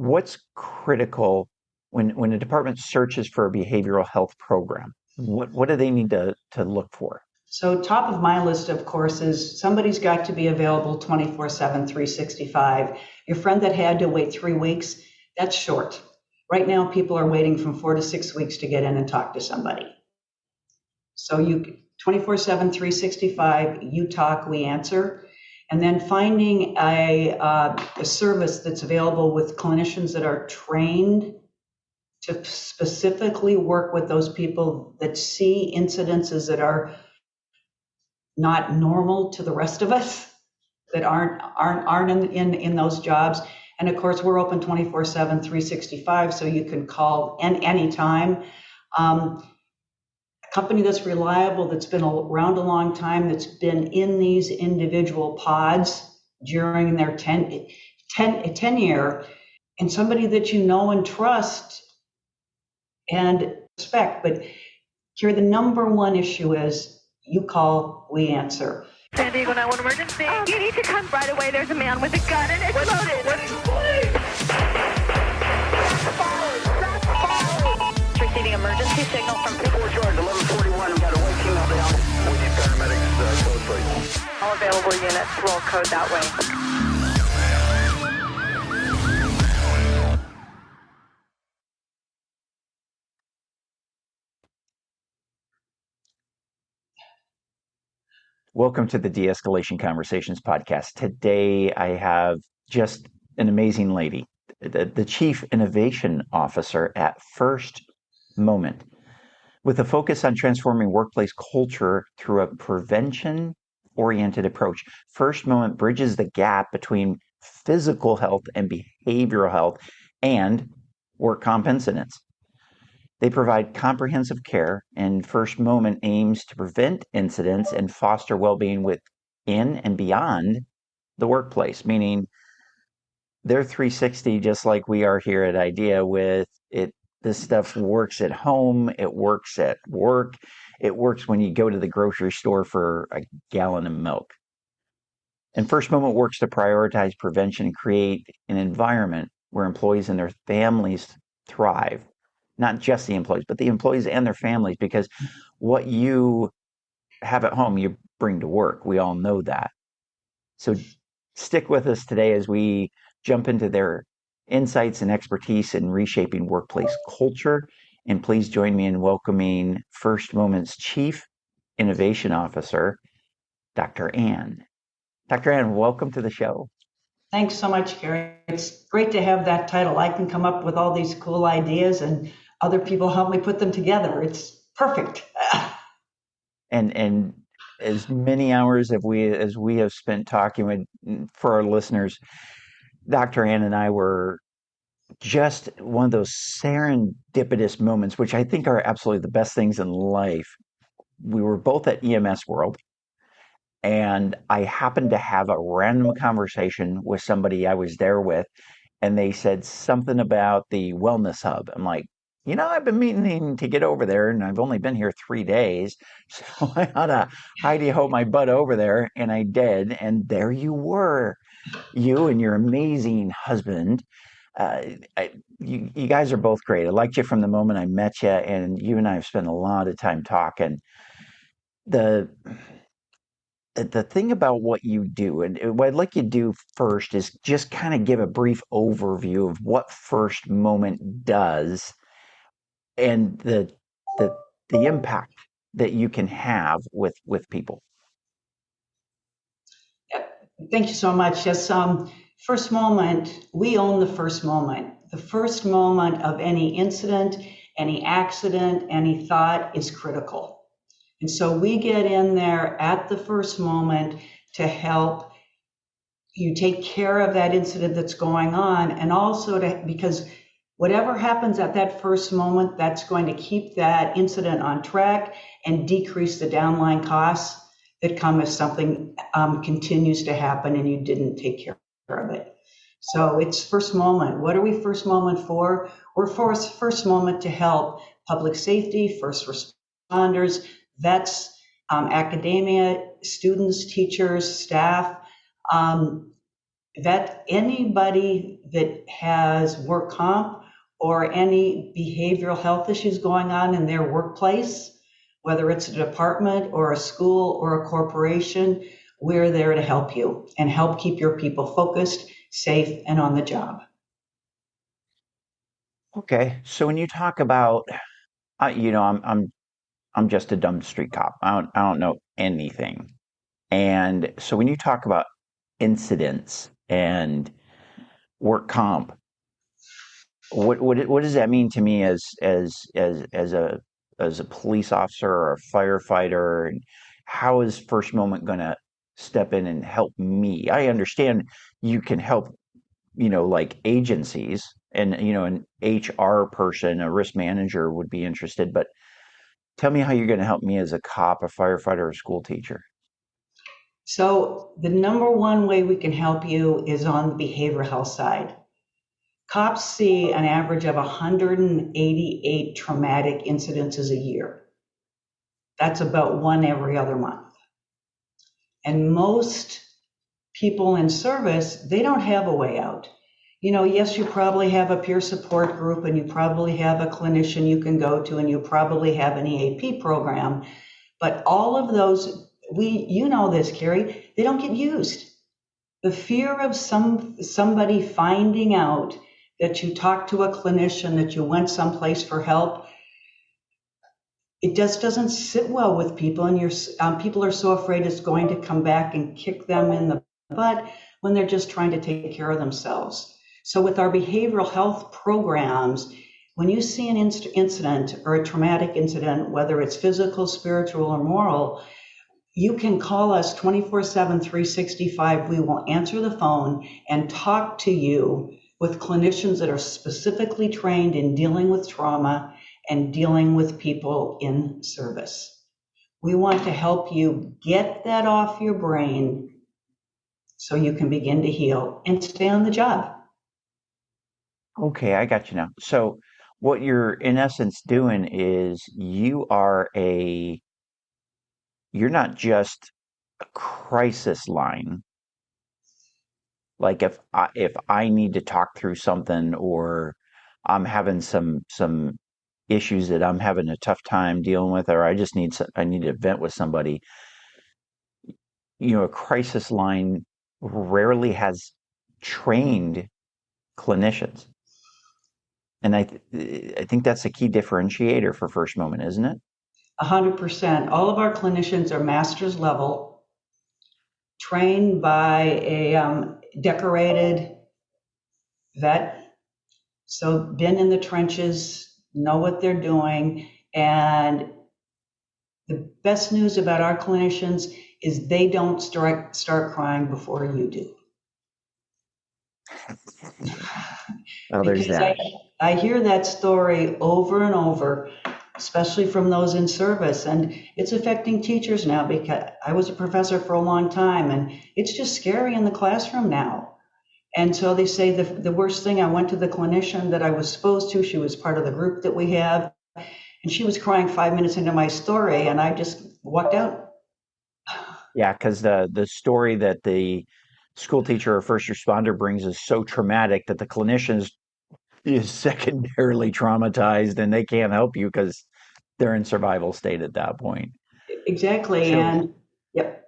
what's critical when a department searches for a behavioral health program? What do they need to look for? So top of my list, of course, is somebody's got to be available 24/7, 365. Your friend that had to wait 3 weeks, that's short. Right now, people are waiting from 4 to 6 weeks to get in and talk to somebody. So you 24/7, 365, you talk, we answer. And then finding a service that's available with clinicians that are trained to specifically work with those people that see incidences that are not normal to the rest of us, that aren't in those jobs. And of course, we're open 24/7, 365, so you can call anytime. A company that's reliable, that's been around a long time, that's been in these individual pods during their tenure, and somebody that you know and trust and respect. But here, the number one issue is you call, we answer. San Diego 911 emergency. You need to come right away. There's a man with a gun and it's loaded. Receiving emergency signal from 4 Charge 1141. We've got a white team out down. We need paramedics close. all available units. Roll code that way. Welcome to the De-Escalation Conversations Podcast. Today, I have just an amazing lady, the Chief Innovation Officer at First Moment, with a focus on transforming workplace culture through a prevention-oriented approach. First Moment bridges the gap between physical health and behavioral health and work comp incidents. They provide comprehensive care, and First Moment aims to prevent incidents and foster well-being within and beyond the workplace, meaning they're 360 just like we are here at IDEA with it. This stuff works at home, it works at work, it works when you go to the grocery store for a gallon of milk. And First Moment works to prioritize prevention and create an environment where employees and their families thrive. Not just the employees, but the employees and their families, because what you have at home, you bring to work. We all know that. So stick with us today as we jump into their insights and expertise in reshaping workplace culture. And please join me in welcoming First Moment's Chief Innovation Officer, Dr. Ann. Dr. Ann, welcome to the show. Thanks so much, Gary. It's great to have that title. I can come up with all these cool ideas and other people help me put them together. It's perfect. And as many hours as we have spent talking with, for our listeners, Dr. Ann and I were just one of those serendipitous moments, which I think are absolutely the best things in life. We were both at EMS World, and I happened to have a random conversation with somebody I was there with, and they said something about the Wellness Hub. I'm like, I've been meaning to get over there, and I've only been here 3 days, so I ought to hidey-ho my butt over there, and I did, and there you were, you and your amazing husband. You guys are both great. I liked you from the moment I met you, and you and I have spent a lot of time talking. The thing about what you do, and what I'd like you to do first is just kind of give a brief overview of what First Moment does and the impact that you can have with people. Thank you so much. Yes, First Moment, we own the first moment. The first moment of any incident, any accident, any thought is critical. And so we get in there at the first moment to help you take care of that incident that's going on, and also because whatever happens at that first moment, that's going to keep that incident on track and decrease the downline costs that come if something continues to happen and you didn't take care of it. So it's First Moment. What are we First Moment for? We're First Moment to help public safety, first responders, vets, academia, students, teachers, staff, that anybody that has work comp or any behavioral health issues going on in their workplace, whether it's a department or a school or a corporation, we're there to help you and help keep your people focused, safe, and on the job. Okay, so when you talk about, I'm just a dumb street cop. I don't know anything, and so when you talk about incidents and work comp, what does that mean to me as a police officer or a firefighter, and how is First Moment going to step in and help me? I understand you can help, like agencies, and an HR person, a risk manager would be interested, but tell me how you're going to help me as a cop, a firefighter, or a school teacher. So the number one way we can help you is on the behavioral health side. Cops see an average of 188 traumatic incidences a year. That's about one every other month. And most people in service, they don't have a way out. Yes, you probably have a peer support group, and you probably have a clinician you can go to, and you probably have an EAP program. But all of those, this, Carrie, they don't get used. The fear of somebody finding out that you talked to a clinician, that you went someplace for help, it just doesn't sit well with people, and people are so afraid it's going to come back and kick them in the butt when they're just trying to take care of themselves. So with our behavioral health programs, when you see an incident or a traumatic incident, whether it's physical, spiritual, or moral, you can call us 24/7, 365. We will answer the phone and talk to you with clinicians that are specifically trained in dealing with trauma and dealing with people in service. We want to help you get that off your brain so you can begin to heal and stay on the job. Okay, I got you now. So what you're in essence doing is you're not just a crisis line. Like if I need to talk through something, or I'm having some issues that I'm having a tough time dealing with, or I need to vent with somebody, a crisis line rarely has trained clinicians. And I think that's a key differentiator for First Moment, isn't it? 100%. All of our clinicians are master's level, trained by a decorated vet, so been in the trenches, know what they're doing. And the best news about our clinicians is they don't start crying before you do. Well, there's that. I hear that story over and over, especially from those in service, and it's affecting teachers now, because I was a professor for a long time, and it's just scary in the classroom now. And so they say the worst thing, I went to the clinician that I was supposed to, she was part of the group that we have, and she was crying 5 minutes into my story, and I just walked out. Yeah, because the story that the school teacher or first responder brings is so traumatic that the clinician is secondarily traumatized, and they can't help you because they're in survival state at that point. Exactly. And yep,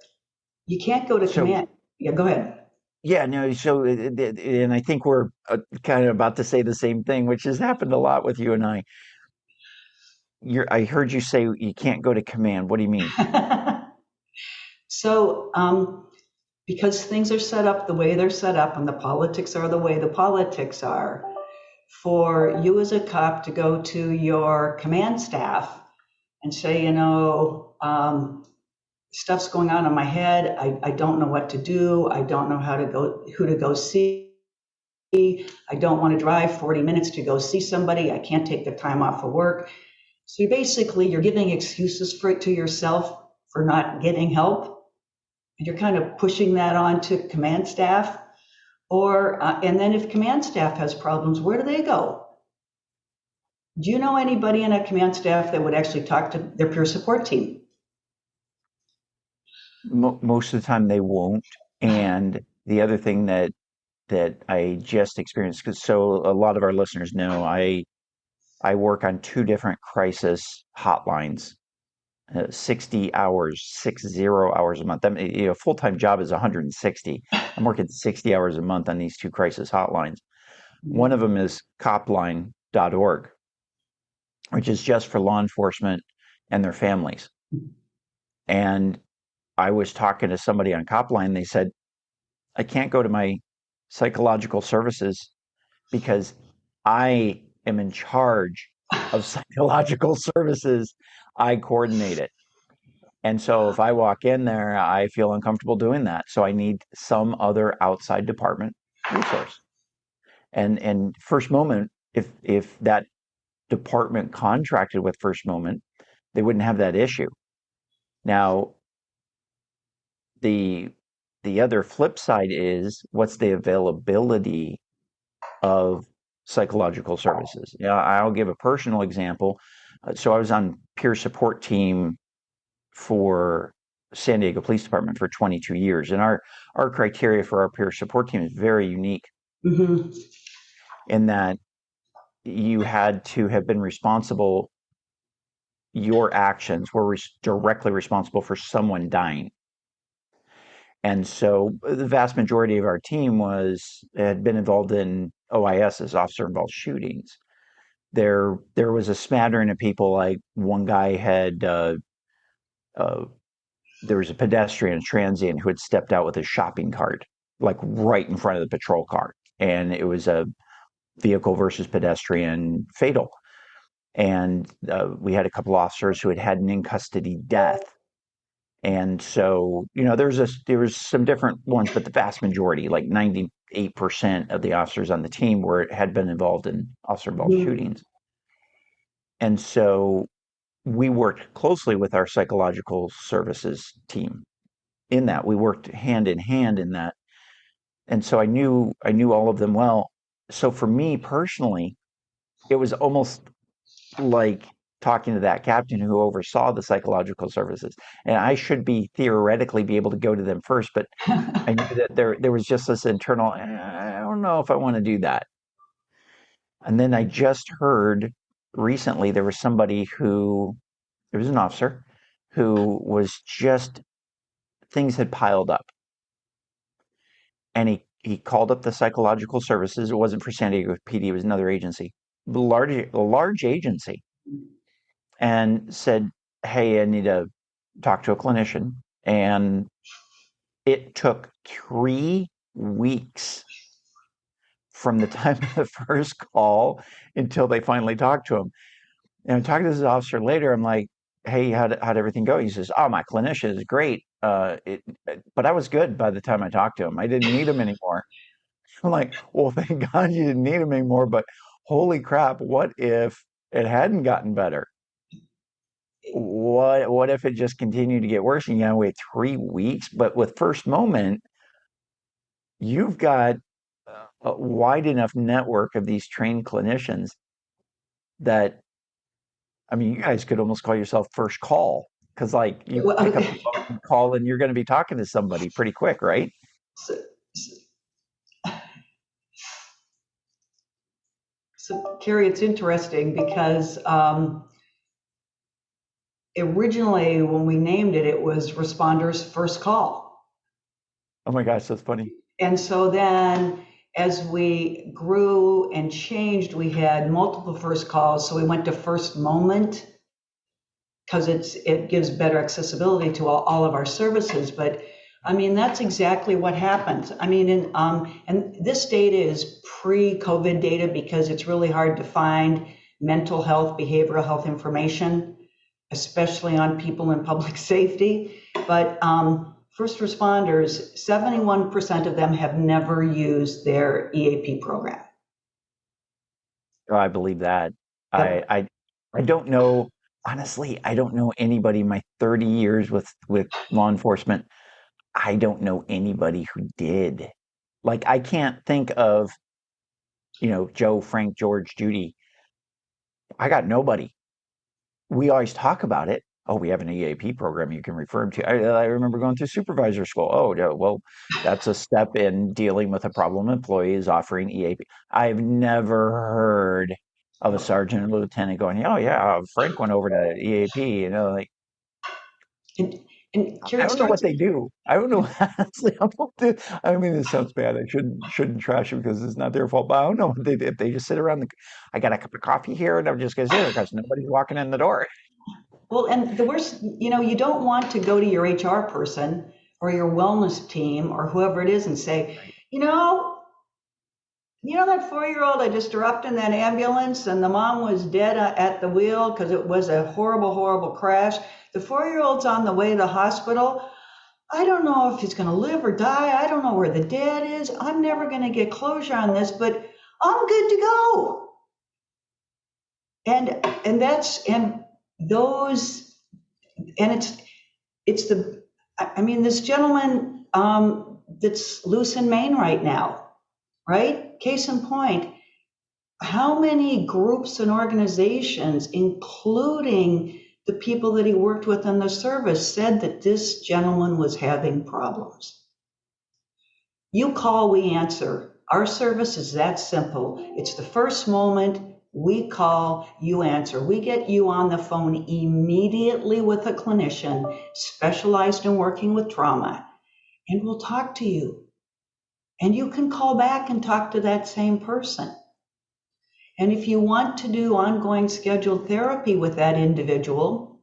you can't go to command. Yeah, go ahead. Yeah, no. So, and I think we're kind of about to say the same thing, which has happened a lot with you and I. I heard you say you can't go to command. What do you mean? So, because things are set up the way they're set up, and the politics are the way the politics are, for you as a cop to go to your command staff and say, stuff's going on in my head. I don't know what to do. I don't know who to go see. I don't want to drive 40 minutes to go see somebody. I can't take the time off of work. So you're giving excuses to yourself for not getting help. And you're kind of pushing that on to command staff. And then if command staff has problems, where do they go? Do you know anybody in a command staff that would actually talk to their peer support team? Most of the time they won't. And the other thing that that I just experienced. So a lot of our listeners know I work on two different crisis hotlines, 60 hours, 60 hours a month. I mean, full-time job is 160. I'm working 60 hours a month on these two crisis hotlines. One of them is copline.org, which is just for law enforcement and their families. And I was talking to somebody on Copline. They said, I can't go to my psychological services because I am in charge of psychological services. I coordinate it. And so if I walk in there, I feel uncomfortable doing that. So I need some other outside department resource. And First Moment, if that department contracted with First Moment, they wouldn't have that issue. Now, the other flip side is, what's the availability of psychological services? I'll give a personal example. So I was on peer support team for San Diego Police Department for 22 years. And our criteria for our peer support team is very unique in that you had to have been responsible. Your actions were directly responsible for someone dying. And so the vast majority of our team had been involved in OISs, officer-involved shootings. There was a smattering of people. Like one guy had, there was a pedestrian, a transient, who had stepped out with a shopping cart, like right in front of the patrol car. And it was a vehicle versus pedestrian fatal. And we had a couple officers who had an in-custody death. And so, there was some different ones, but the vast majority, like 98% of the officers on the team had been involved in officer-involved shootings. And so we worked closely with our psychological services team in that. We worked hand in hand in that. And so I knew all of them well. So for me personally, it was almost like talking to that captain who oversaw the psychological services. And I should theoretically be able to go to them first, but I knew that there was just this internal, I don't know if I want to do that. And then I just heard recently there was an officer who was just, things had piled up. And he called up the psychological services. It wasn't for San Diego PD, it was another agency, a large agency. And said, hey, I need to talk to a clinician. And it took 3 weeks from the time of the first call until they finally talked to him. And I talked to this officer later. I'm like, hey, how'd everything go? He says, oh, my clinician is great. But I was good by the time I talked to him. I didn't need him anymore. I'm like, well, thank God you didn't need him anymore. But holy crap, what if it hadn't gotten better? What if it just continued to get worse and you gotta wait 3 weeks? But with First Moment, you've got a wide enough network of these trained clinicians that, I mean, you guys could almost call yourself First Call, because like you pick up the phone and call and you're going to be talking to somebody pretty quick, right? So Carrie, it's interesting because originally, when we named it, it was Responders First Call. Oh my gosh, that's funny. And so then as we grew and changed, we had multiple first calls. So we went to First Moment because it gives better accessibility to all of our services. But I mean, that's exactly what happened. I mean, and this data is pre-COVID data because it's really hard to find mental health, behavioral health information, especially on people in public safety. But first responders, 71% of them have never used their EAP program. Oh, I believe that. Yep. I don't know, honestly, I don't know anybody in my 30 years with law enforcement. I don't know anybody who did. Like, I can't think of, Joe, Frank, George, Judy. I got nobody. We always talk about it. Oh, we have an EAP program you can refer them to. I remember going through supervisor school. Oh, no, well, that's a step in dealing with a problem employee is offering EAP. I've never heard of a sergeant or lieutenant going, oh, yeah, Frank went over to EAP. Like, And, and I Karen don't know what starts. they do. I don't know. Honestly, I mean, this sounds bad. I shouldn't trash them because it's not their fault. But I don't know what they do. If they just sit around I got a cup of coffee here, and I'm just gonna sit here because nobody's walking in the door. Well, and the worst, you don't want to go to your HR person or your wellness team or whoever it is and say, you know, that 4-year-old I just dropped in that ambulance and the mom was dead at the wheel because it was a horrible, horrible crash. The 4-year-old's on the way to the hospital. I don't know if he's going to live or die. I don't know where the dad is. I'm never going to get closure on this, but I'm good to go. And those, and this gentleman that's loose in Maine right now, right? Case in point, how many groups and organizations, including the people that he worked with in the service, said that this gentleman was having problems? You call, we answer. Our service is that simple. It's the first moment. We call, you answer. We get you on the phone immediately with a clinician specialized in working with trauma, and we'll talk to you. And you can call back and talk to that same person. And if you want to do ongoing scheduled therapy with that individual,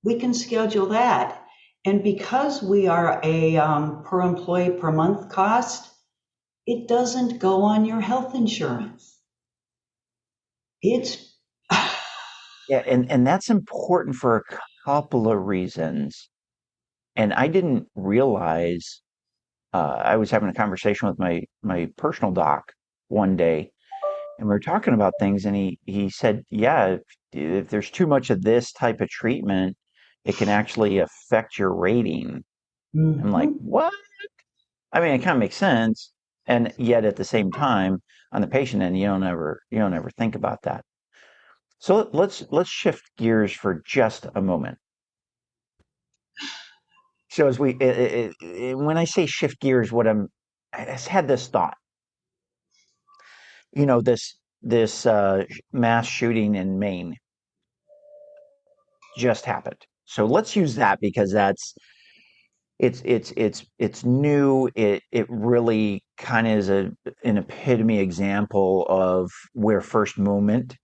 we can schedule that. And because we are a per employee per month cost, it doesn't go on your health insurance. It's Yeah, and that's important for a couple of reasons. And I didn't realize I was having a conversation with my personal doc one day, and we were talking about things, and he said, yeah, if there's too much of this type of treatment, it can actually affect your rating. I'm like, what? I mean, it kind of makes sense, and yet at the same time, on the patient end, you don't ever think about that. So let's shift gears for just a moment. So as when I say shift gears, I just had this thought. This mass shooting in Maine just happened. So let's use that because it's new. It really kind of is an epitome example of where first moment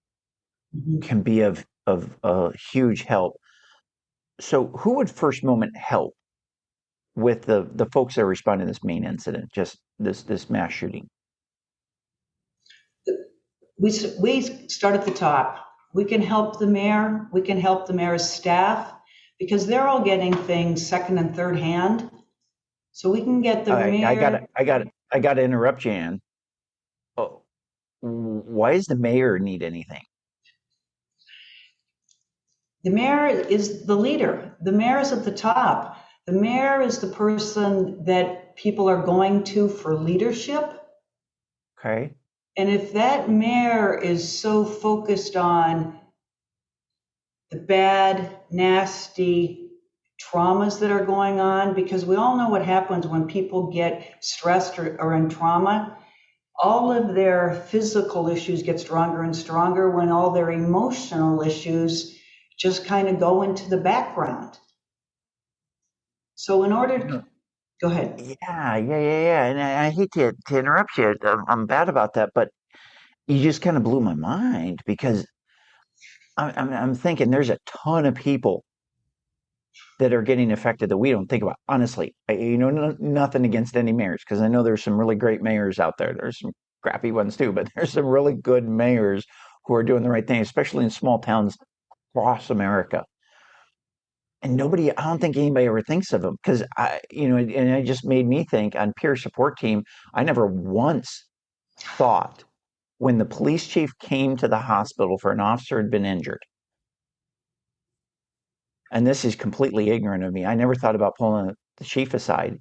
can be of a huge help. So who would first moment help with the folks that responded to this Maine incident, just this mass shooting? we start at the top. We can help the mayor. We can help the mayor's staff because they're all getting things second and third hand. So we can get the mayor. I got to interrupt you, Ann. Oh, why does the mayor need anything? The mayor is the leader. The mayor is at the top. The mayor is the person that people are going to for leadership. Okay. And if that mayor is so focused on the bad, nasty traumas that are going on, because we all know what happens when people get stressed or in trauma, all of their physical issues get stronger and stronger when all their emotional issues just kind of go into the background. So in order to, go ahead. Yeah. And I hate to interrupt you. I'm bad about that, but you just kind of blew my mind because I'm thinking there's a ton of people that are getting affected that we don't think about. Honestly, nothing against any mayors because I know there's some really great mayors out there. There's some crappy ones too, but there's some really good mayors who are doing the right thing, especially in small towns across America. And I don't think anybody ever thinks of them because and it just made me think on peer support team. I never once thought when the police chief came to the hospital for an officer who had been injured. And this is completely ignorant of me. I never thought about pulling the chief aside.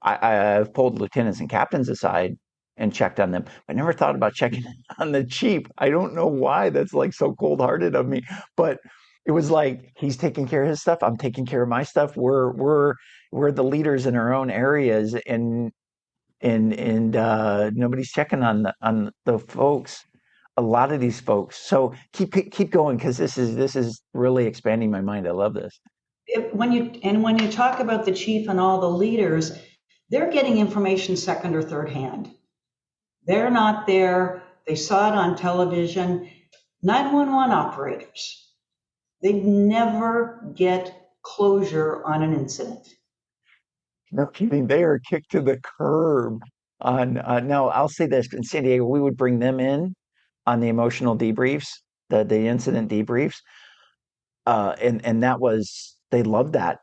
I've pulled lieutenants and captains aside and checked on them. I never thought about checking on the chief. I don't know why. That's like so cold-hearted of me. But It was like he's taking care of his stuff, I'm taking care of my stuff. We're the leaders in our own areas, and nobody's checking on the folks. A lot of these folks. So keep going, because this is really expanding my mind. I love this. When you talk about the chief and all the leaders, they're getting information second or third hand. They're not there. They saw it on television. 911 operators, they never get closure on an incident. No kidding. They are kicked to the curb on. Now, I'll say this: in San Diego, we would bring them in on the emotional debriefs, the incident debriefs, and that was, they loved that.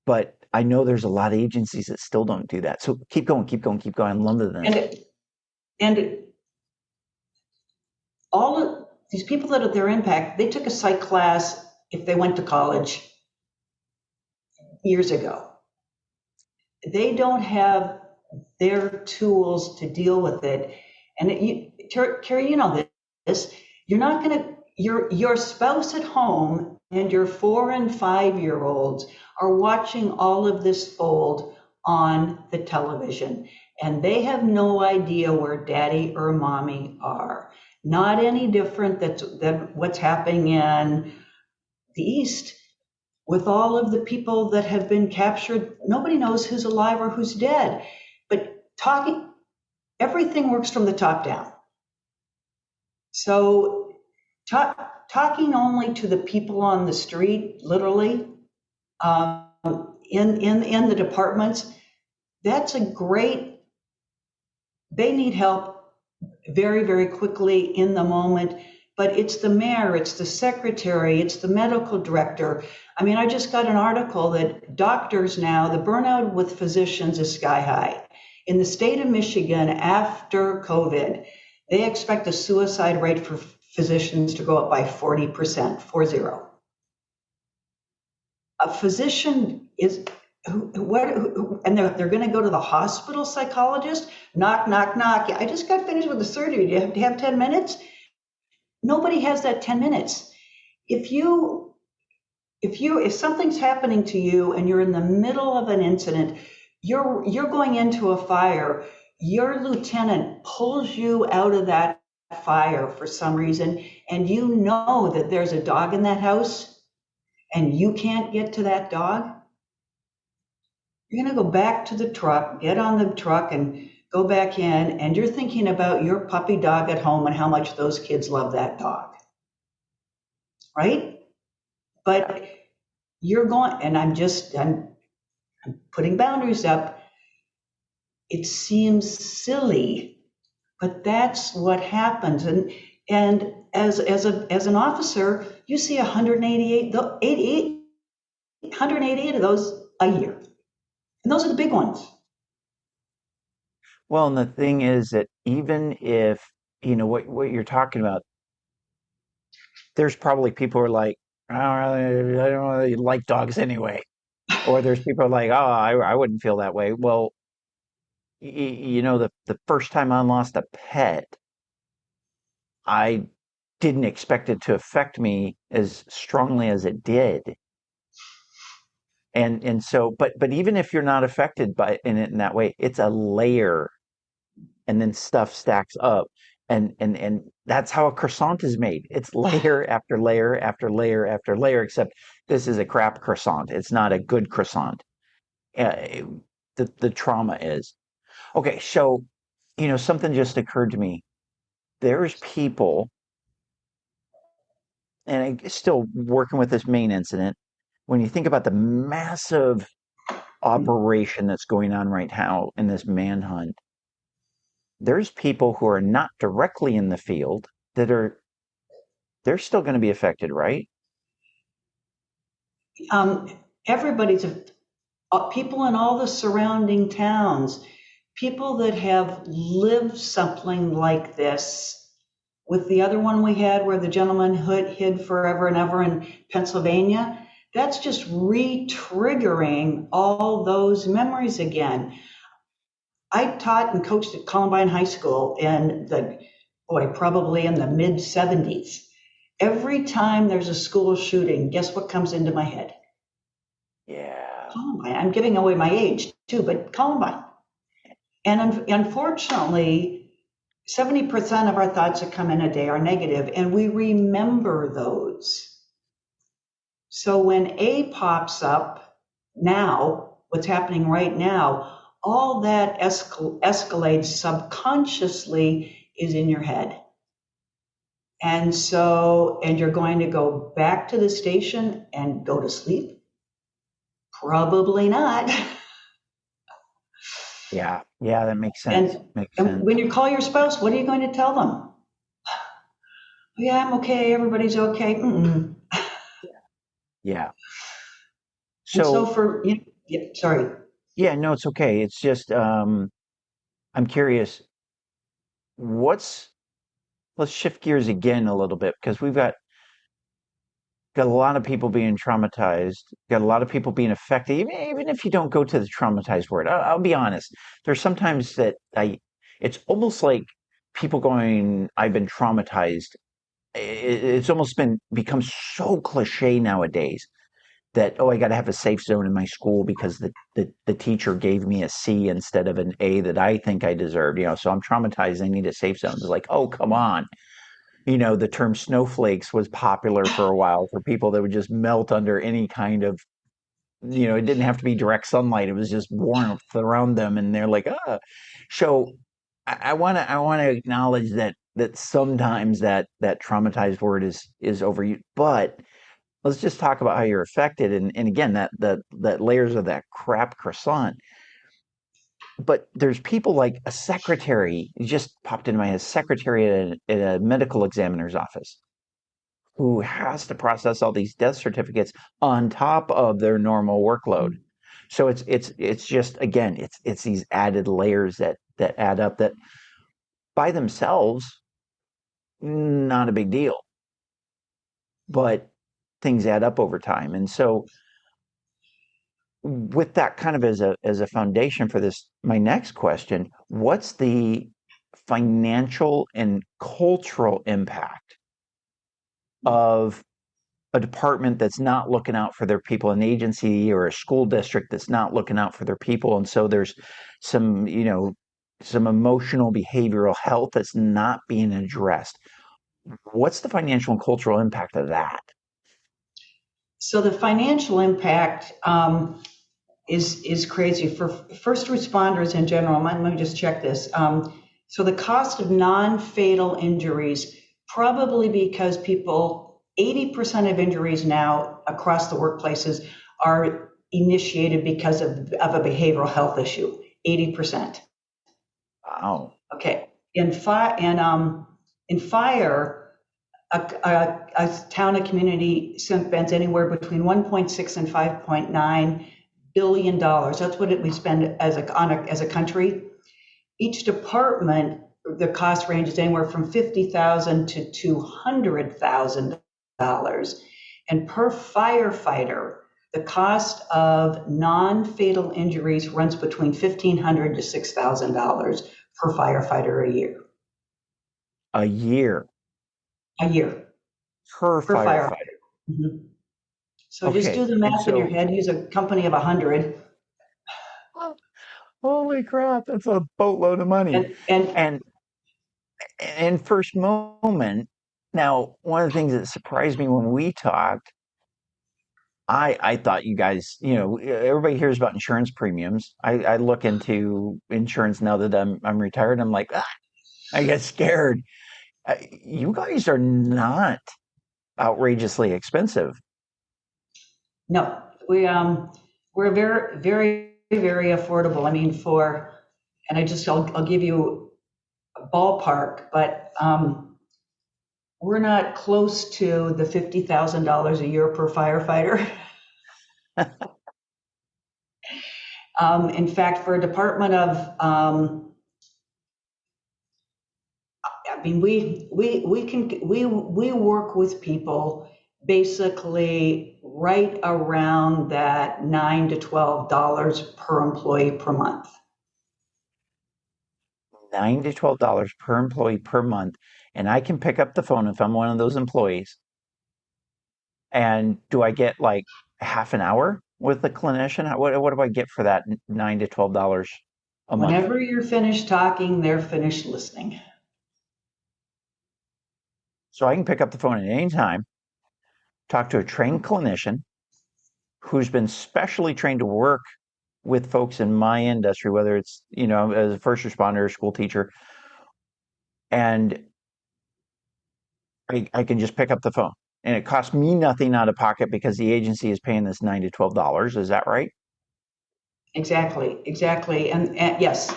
But I know there's a lot of agencies that still don't do that. So keep going. I love this. And all of these people that are their impact, they took a psych class if they went to college years ago. They don't have their tools to deal with it. And Carrie, you know this. You're not going to, your spouse at home and your 4 and 5 year olds are watching all of this fold on the television, and they have no idea where daddy or mommy are. Not any different than what's happening in the East with all of the people that have been captured. Nobody knows who's alive or who's dead. But everything works from the top down. So talking only to the people on the street, literally, in the departments, that's a great, they need help very, very quickly in the moment. But it's the mayor, it's the secretary, it's the medical director. I mean, I just got an article that doctors now, the burnout with physicians is sky high. In the state of Michigan, after COVID, they expect the suicide rate for physicians to go up by 40%, 40. A physician is, and they're going to go to the hospital psychologist, knock, knock, knock. I just got finished with the surgery. Do you have 10 minutes? Nobody has that 10 minutes. If something's happening to you and you're in the middle of an incident, you're going into a fire, your lieutenant pulls you out of that fire for some reason, and you know that there's a dog in that house and you can't get to that dog, you're going to go back to the truck, get on the truck and go back in, and you're thinking about your puppy dog at home and how much those kids love that dog, right? But you're going, and I'm putting boundaries up. It seems silly, but that's what happens. And as an officer, you see 188 of those a year, and those are the big ones. Well, and the thing is that even if, what you're talking about, there's probably people who are like, I don't really like dogs anyway. Or there's people who are like, I wouldn't feel that way. Well, the first time I lost a pet, I didn't expect it to affect me as strongly as it did. And so, but even if you're not affected by in it in that way, it's a layer, and then stuff stacks up, and that's how a croissant is made. It's layer after layer after layer after layer. Except this is a crap croissant. It's not a good croissant. The trauma is okay. So, something just occurred to me. There's people, and I'm still working with this main incident. When you think about the massive operation that's going on right now in this manhunt, there's people who are not directly in the field they're still going to be affected, right? Everybody's people in all the surrounding towns, people that have lived something like this. With the other one we had where the gentleman hid forever and ever in Pennsylvania, that's just re-triggering all those memories again. I taught and coached at Columbine High School probably in the mid-'70s. Every time there's a school shooting, guess what comes into my head? Yeah. Columbine. I'm giving away my age too, but Columbine. And unfortunately, 70% of our thoughts that come in a day are negative, and we remember those. So when A pops up now, what's happening right now, all that escalates subconsciously is in your head. And you're going to go back to the station and go to sleep? Probably not. Yeah. Yeah, that makes sense. And when you call your spouse, what are you going to tell them? Yeah, I'm okay. Everybody's okay. Mm-mm. Yeah. So sorry. Yeah, no, it's okay. It's just I'm curious, let's shift gears again a little bit because we've got a lot of people being traumatized, got a lot of people being affected, even if you don't go to the traumatized word. I'll be honest. There's sometimes that it's almost like people going, I've been traumatized. It's almost become so cliche nowadays that, oh, I got to have a safe zone in my school because the teacher gave me a C instead of an A that I think I deserved, so I'm traumatized. I need a safe zone. It's like, oh, come on. The term snowflakes was popular for a while for people that would just melt under any kind of, it didn't have to be direct sunlight. It was just warmth around them. And they're like, ah. So I want to acknowledge that sometimes that traumatized word is overused, but let's just talk about how you're affected. And again, that layers of that crap croissant. But there's people like a secretary, it just popped into my head, a secretary at a medical examiner's office who has to process all these death certificates on top of their normal workload. So it's just, again, it's these added layers that add up that by themselves, not a big deal, but things add up over time. And so with that kind of as a foundation for this, my next question, what's the financial and cultural impact of a department that's not looking out for their people, an agency or a school district that's not looking out for their people? And so there's some emotional behavioral health that's not being addressed. What's the financial and cultural impact of that? So the financial impact is crazy for first responders in general. Let me just check this. So the cost of non-fatal injuries, probably because 80% of injuries now across the workplaces are initiated because of a behavioral health issue. 80%. Wow. Okay. In fire, a town and community spends anywhere between 1.6 and 5.9 billion dollars. That's what we spend as a country. Each department, the cost ranges anywhere from $50,000 to $200,000, and per firefighter, the cost of non-fatal injuries runs between $1,500 to $6,000 per firefighter a year. A year. A year. Per firefighter. Mm-hmm. So just do the math in your head, use a company of 100. Holy crap, that's a boatload of money. And first moment, now, one of the things that surprised me when we talked, I thought you guys, everybody hears about insurance premiums. I look into insurance now that I'm retired. I'm like, I get scared. You guys are not outrageously expensive. No, we're very, very, very affordable. I mean, I'll give you a ballpark, but we're not close to the $50,000 a year per firefighter. In fact, for a department of, we work with people basically right around that $9 to $12 per employee per month. $9 to $12 per employee per month, and I can pick up the phone if I'm one of those employees And do I get like half an hour with the clinician? What do I get for that $9 to $12 a month? Whenever you're finished talking, they're finished listening. So I can pick up the phone at any time, talk to a trained clinician who's been specially trained to work with folks in my industry, whether it's, as a first responder or school teacher, and I can just pick up the phone. And it costs me nothing out of pocket because the agency is paying this $9 to $12. Is that right? Exactly. And yes.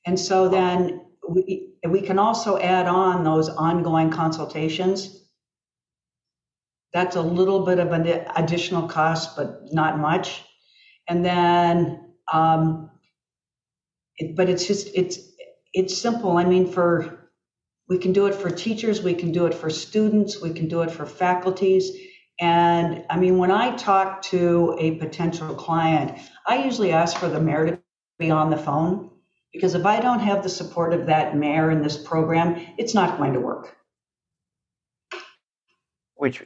And so then we can also add on those ongoing consultations. That's a little bit of an additional cost, but not much. And then, but it's simple. I mean, we can do it for teachers, we can do it for students, we can do it for faculties. And I mean, when I talk to a potential client, I usually ask for the mayor to be on the phone, because if I don't have the support of that mayor in this program, it's not going to work.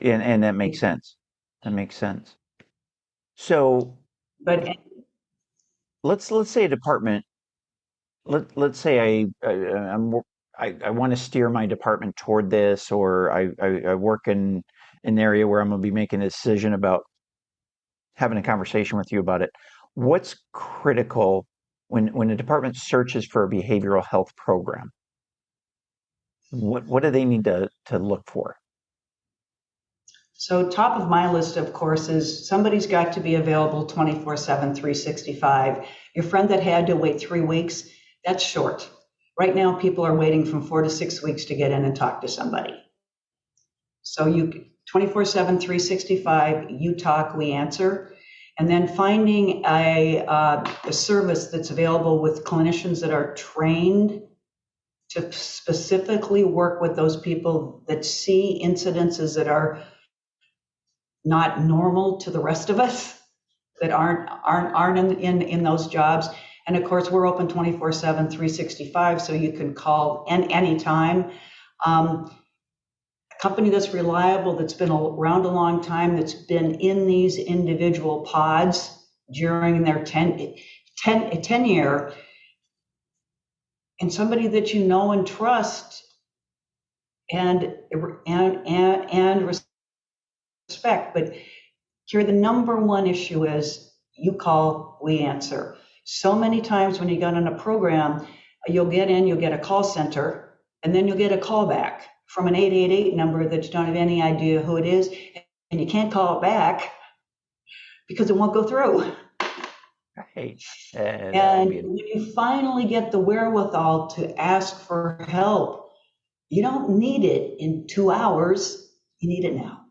And that makes sense. So, but let's say a department. Let's say I want to steer my department toward this, or I work in an area where I'm going to be making a decision about having a conversation with you about it. What's critical when a department searches for a behavioral health program? What do they need to look for? So top of my list, of course, is somebody's got to be available 24/7, 365. Your friend that had to wait 3 weeks, that's short. Right now, people are waiting from 4 to 6 weeks to get in and talk to somebody. So you 24/7, 365, you talk, we answer. And then finding a service that's available with clinicians that are trained to specifically work with those people that see incidences that are not normal to the rest of us, that aren't in those jobs. And of course, we're open 24/7, 365, so you can call anytime. A company that's reliable, that's been around a long time, that's been in these individual pods during their tenure, and somebody that you know and trust and respect. But here, the number one issue is you call, we answer. So many times when you get in a program, you'll get a call center, and then you'll get a call back from an 888 number that you don't have any idea who it is, and you can't call it back because it won't go through. Right. And when you finally get the wherewithal to ask for help, you don't need it in 2 hours, you need it now.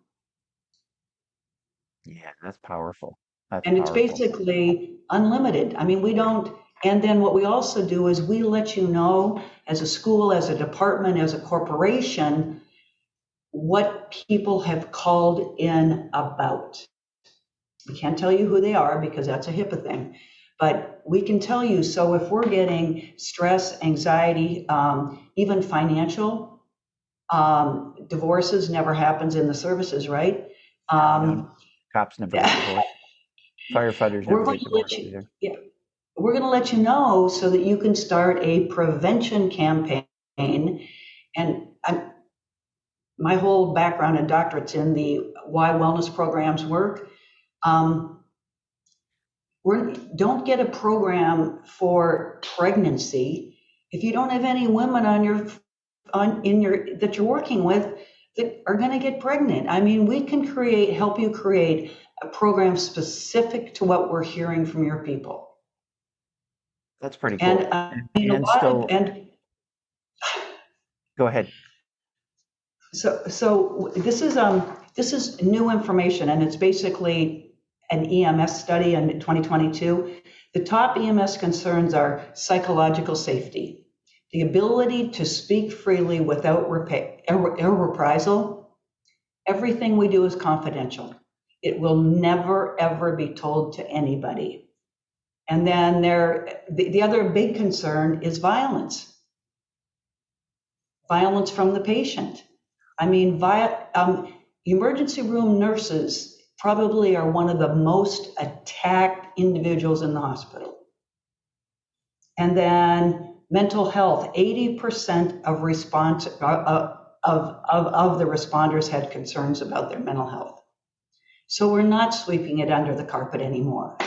Yeah, that's powerful. It's basically unlimited. I mean, we don't, and then what we also do is we let you know as a school, as a department, as a corporation, what people have called in about. We can't tell you who they are because that's a HIPAA thing, but we can tell you. So if we're getting stress, anxiety, even financial, divorces never happens in the services, right? Cops never get divorced. Firefighters never get divorced either. Yeah. We're going to let you know so that you can start a prevention campaign. And my whole background and doctorate's in the why wellness programs work. Don't get a program for pregnancy if you don't have any women that you're working with that are going to get pregnant. I mean, we can help you create a program specific to what we're hearing from your people. That's pretty cool. Go ahead. So this is new information, and it's basically an EMS study in 2022. The top EMS concerns are psychological safety, the ability to speak freely without reprisal. Everything we do is confidential. It will never, ever be told to anybody. And then the other big concern is violence. Violence from the patient. I mean, Emergency room nurses probably are one of the most attacked individuals in the hospital. And then mental health, 80% of the responders had concerns about their mental health. So we're not sweeping it under the carpet anymore.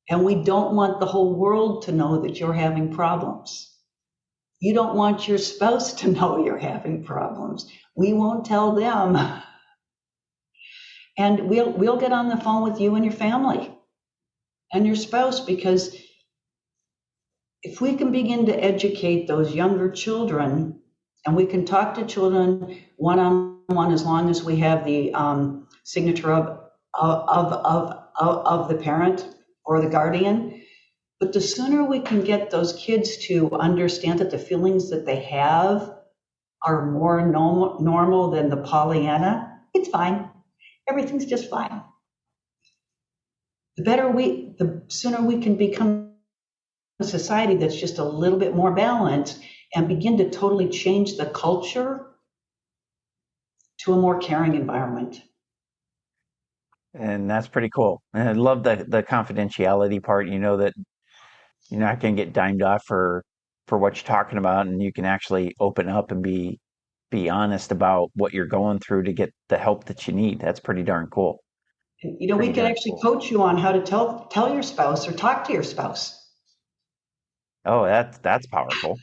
And we don't want the whole world to know that you're having problems. You don't want your spouse to know you're having problems. We won't tell them. And we'll get on the phone with you and your family and your spouse, because if we can begin to educate those younger children, and we can talk to children one-on-one as long as we have the signature of the parent or the guardian. But the sooner we can get those kids to understand that the feelings that they have are more normal than the Pollyanna, it's fine. Everything's just fine. The sooner we can become a society that's just a little bit more balanced and begin to totally change the culture to a more caring environment. And that's pretty cool. And I love the confidentiality part. You know that you're not going to get dimed off for what you're talking about, and you can actually open up and be honest about what you're going through to get the help that you need. That's pretty darn cool. You know, we can actually coach you on how to tell your spouse or talk to your spouse. Oh, that's powerful.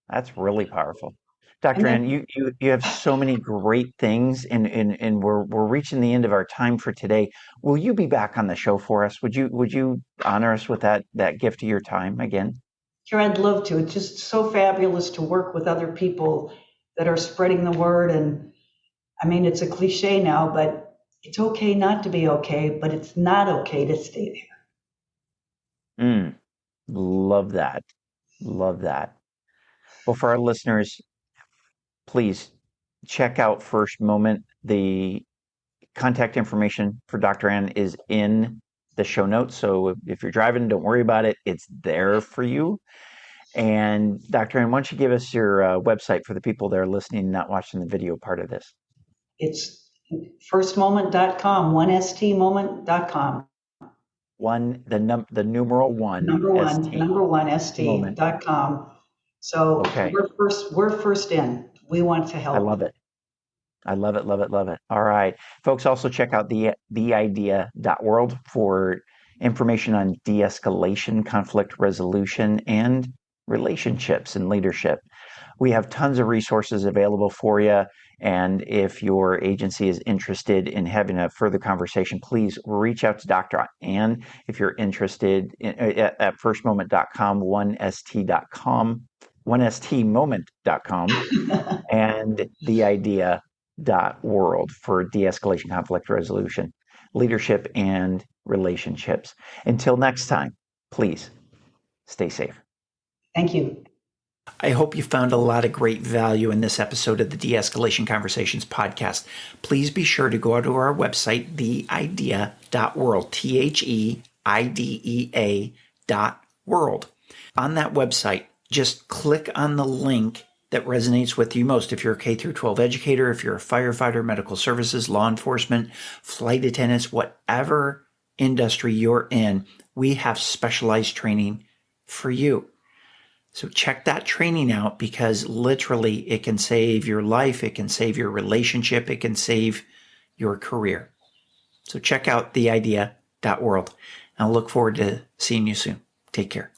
That's really powerful. Dr. Ann, you have so many great things, and we're reaching the end of our time for today. Will you be back on the show for us? Would you honor us with that gift of your time again? Sure, I'd love to. It's just so fabulous to work with other people that are spreading the word. And I mean, it's a cliche now, but it's okay not to be okay, but it's not okay to stay there. Love that. Love that. Well, for our listeners, please check out First Moment. The contact information for Dr. Ann is in the show notes. So if you're driving, don't worry about it. It's there for you. And Dr. Ann, why don't you give us your website for the people that are listening and not watching the video part of this? It's firstmoment.com, 1stmoment.com. The numeral one. Number one, st.com. So okay. We're first in. We want to help. I love it. I love it, love it, love it. All right. Folks, also check out theidea.world for information on de-escalation, conflict resolution, and relationships and leadership. We have tons of resources available for you. And if your agency is interested in having a further conversation, please reach out to Dr. Ann. If you're interested at firstmoment.com, 1st.com, 1stmoment.com, and theidea.world for de-escalation, conflict resolution, leadership, and relationships. Until next time, please stay safe. Thank you. I hope you found a lot of great value in this episode of the De-Escalation Conversations podcast. Please be sure to go to our website, theidea.world, THEIDEA.world. On that website, just click on the link that resonates with you most. If you're a K-12 educator, if you're a firefighter, medical services, law enforcement, flight attendants, whatever industry you're in, we have specialized training for you. So check that training out, because literally it can save your life, it can save your relationship, it can save your career. So check out theidea.world. And I'll look forward to seeing you soon. Take care.